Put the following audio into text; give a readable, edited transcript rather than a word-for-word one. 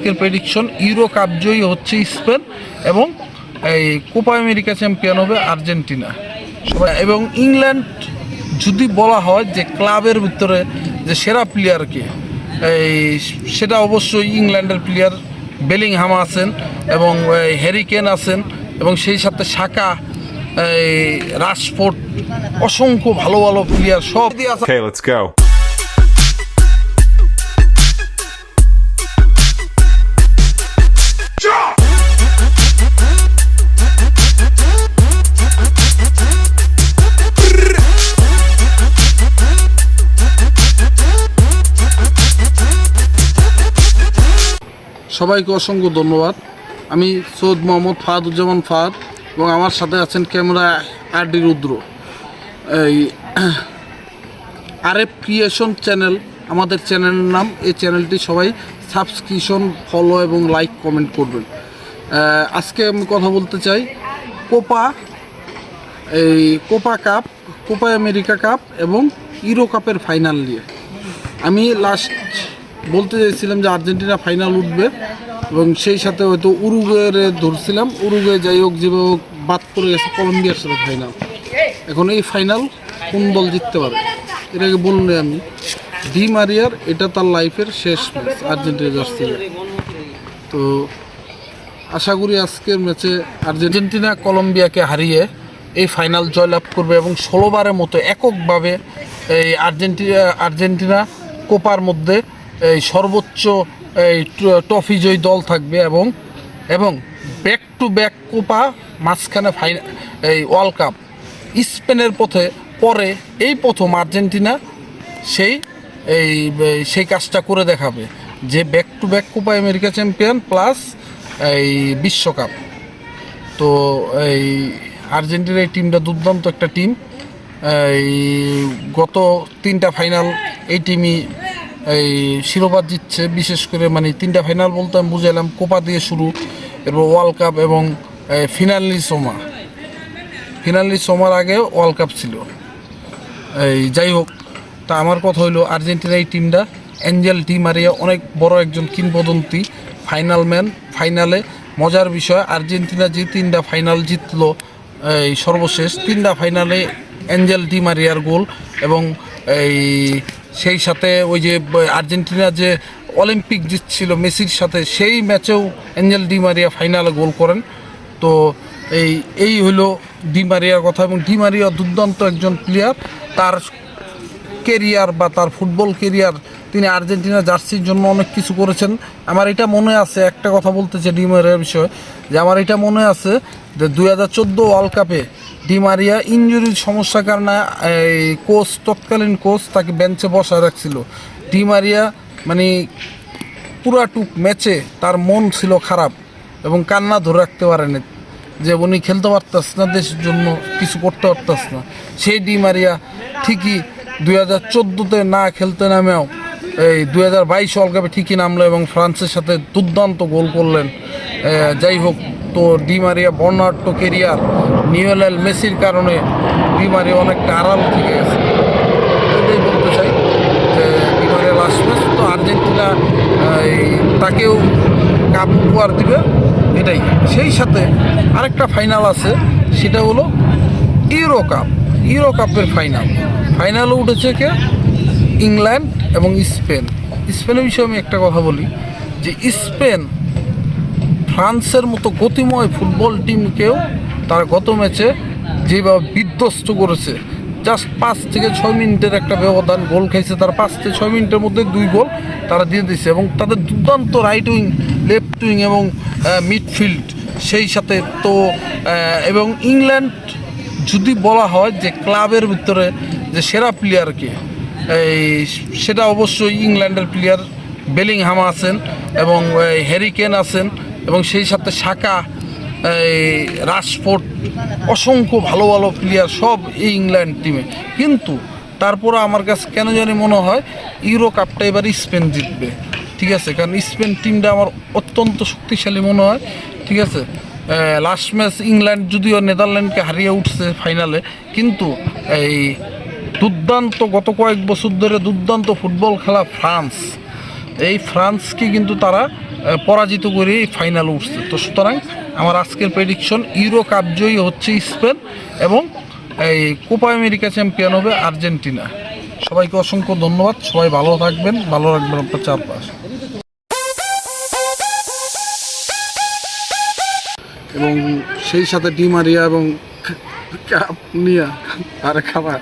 আজকের prediction euro cup জয়ী হচ্ছে Spain এবং এই কোপা আমেরিকা চ্যাম্পিয়ন হবে আর্জেন্টিনা এবং ইংল্যান্ড। যদি বলা হয় যে ক্লাবের ভিতরে যে সেরা প্লেয়ারকে, সেটা অবশ্যই ইংল্যান্ডের প্লেয়ার বেলিংহাম আছেন এবং হ্যারি কেন আছেন এবং সেই সাথে সাকা, রাশফোর্ড, অসংখ্য ভালো ভালো প্লেয়ার সব দিয়ে আছে। Okay, let's go. সবাইকে অসংখ্য ধন্যবাদ। আমি সৈয়দ মোহাম্মদ ফাহাদুজ্জামান ফাহাদ এবং আমার সাথে আছেন ক্যামেরা আর.ডি. রুদ্র। এই আরএফ ক্রিয়েশন চ্যানেল আমাদের চ্যানেলের নাম। এই চ্যানেলটি সবাই সাবস্ক্রিপশন, ফলো এবং লাইক, কমেন্ট করবেন। আজকে আমি কথা বলতে চাই Copa cup, Copa America cup এবং ইউরো কাপের ফাইনাল নিয়ে। আমি লাস্ট বলতে চাইছিলাম যে আর্জেন্টিনা ফাইনাল উঠবে এবং সেই সাথে হয়তো উরুগুয়ের ধরছিলাম। উরুগুয়ে যাই হোক যেভাবে হোক বাদ করে গেছে কলম্বিয়ার সাথে ফাইনাল। এখন এই ফাইনাল কোন দল জিততে পারে এটাকে বললে আমি ডি মারিয়ার এটা তার লাইফের শেষ ম্যাচ আর্জেন্টিনা জার্সি। তো আশা করি আজকের ম্যাচে আর্জেন্টিনা কলম্বিয়াকে হারিয়ে এই ফাইনাল জয়লাভ করবে এবং 16বারের মতো এককভাবে এই আর্জেন্টিনা কোপার মধ্যে এই সর্বোচ্চ এই ট্রফি জয়ী দল থাকবে এবং ব্যাক টু ব্যাক কোপা, মাঝখানে এই ওয়ার্ল্ড কাপ। স্পেনের পরে এই প্রথম আর্জেন্টিনা সেই কাজটা করে দেখাবে যে back to back Copa America champion plus এই বিশ্বকাপ। তো এই আর্জেন্টিনা এই টিমটা দুর্দান্ত একটা টিম। এই গত 3টা ফাইনাল এই টিমই এই শিরোপা জিতছে। বিশেষ করে মানে 3টা ফাইনাল বলতে আমি বুঝাইলাম কোপা দিয়ে শুরু, এরপর ওয়ার্ল্ড কাপ এবং ফিনালি সোমার আগে ওয়ার্ল্ড কাপ ছিল। যাই হোক, তা আমার কথা হইলো আর্জেন্টিনা এই টিমটা অ্যাঞ্জেল ডি মারিয়া অনেক বড় একজন কিংবদন্তি ফাইনালে মজার বিষয় আর্জেন্টিনা যে 3টা ফাইনাল জিতলো, এই সর্বশেষ 3টা ফাইনালে অ্যাঞ্জেল ডি মারিয়ার গোল এবং সেই সাথে ওই যে আর্জেন্টিনা যে অলিম্পিক জিতছিল মেসির সাথে, সেই ম্যাচেও অ্যাঞ্জেল ডি মারিয়া ফাইনালে গোল করেন। তো এই হলো ডি মারিয়ার কথা এবং ডি মারিয়া দুর্দান্ত একজন প্লেয়ার। তার কেরিয়ার বা তার ফুটবল কেরিয়ার তিনি আর্জেন্টিনা জার্সির জন্য অনেক কিছু করেছেন। আমার এটা মনে আছে, একটা কথা বলতে চাই ডি মারিয়ার বিষয়ে, যে আমার এটা মনে আছে যে 2014 ওয়ার্ল্ড কাপে ডি মারিয়া ইনজুরির সমস্যার কারণে এই তৎকালীন কোচ তাকে বেঞ্চে বসায় রাখছিল। ডি মারিয়া মানে পুরাটুক ম্যাচে তার মন ছিল খারাপ এবং কান্না ধরে রাখতে পারেনি যে উনি খেলতে পারতাস না, দেশের জন্য কিছু করতে পারতাস না। সেই ডি মারিয়া ঠিকই 2014-তে না খেলতে নামেও এই 2022 ওয়ার্ল্ড কাপে ঠিকই নামলো এবং ফ্রান্সের সাথে দুর্দান্ত গোল করলেন। যাই হোক, তো ডি মারিয়া বর্ণাঢ্য কেরিয়ার লিওনেল মেসির কারণে ডি মারিয়া অনেকটা আড়াল থেকে গেছে। এটাই বলতে চাই যে ডি মারিয়া লাস্ট ম্যাচ তো আর্জেন্টিনা তাকেও কাপ উপহার দিবে এটাই। সেই সাথে আরেকটা ফাইনাল আছে, সেটা হলো ইউরো কাপের ফাইনালে উঠেছে কে? ইংল্যান্ড এবং স্পেনের বিষয়ে আমি একটা কথা বলি যে স্পেন ফ্রান্সের মতো গতিময় ফুটবল টিমকেও তারা গত ম্যাচে যেভাবে বিধ্বস্ত করেছে, জাস্ট 5 থেকে 6 মিনিটের একটা ব্যবধান গোল খাইছে তারা, 5 থেকে 6 মিনিটের মধ্যে 2 গোল তারা দিয়ে দিচ্ছে এবং তাদের দুর্দান্ত রাইট উইং, লেফট উইং এবং মিডফিল্ড সেই সাথে তো এবং ইংল্যান্ড যদি বলা হয় যে ক্লাবের ভিতরে যে সেরা প্লেয়ারকে, সেটা অবশ্যই ইংল্যান্ডের প্লেয়ার বেলিংহাম আছেন এবং হ্যারি কেন আছেন এবং সেই সাথে সাকা, রাশফোর্ড, অসংখ্য ভালো ভালো প্লেয়ার সব এই ইংল্যান্ড টিমে। কিন্তু তারপরে আমার কাছে কেন জানি মনে হয় ইউরো কাপটা এবার স্পেন জিতবে। ঠিক আছে, কারণ স্পেন টিমটা আমার অত্যন্ত শক্তিশালী মনে হয়। ঠিক আছে, লাস্ট ম্যাচ ইংল্যান্ড যদিও নেদারল্যান্ডকে হারিয়ে উঠছে ফাইনালে, কিন্তু এই দুর্দান্ত গত কয়েক বছর ধরে দুর্দান্ত ফুটবল খেলা ফ্রান্সকে কিন্তু তারা পরাজিত করে ফাইনাল উঠছে। তো সুতরাং আমার আজকের প্রেডিকশন ইউরো কাপ জয়ী হচ্ছে স্পেন এবং এই কোপা আমেরিকা চ্যাম্পিয়ন হবে আর্জেন্টিনা। সবাইকে অসংখ্য ধন্যবাদ, সবাই ভালো থাকবেন, ভালো রাখবেন আপনার চারপাশ। এবং সেই সাথে ডিমারিয়া এবং কাপ নিয়া আর খাবার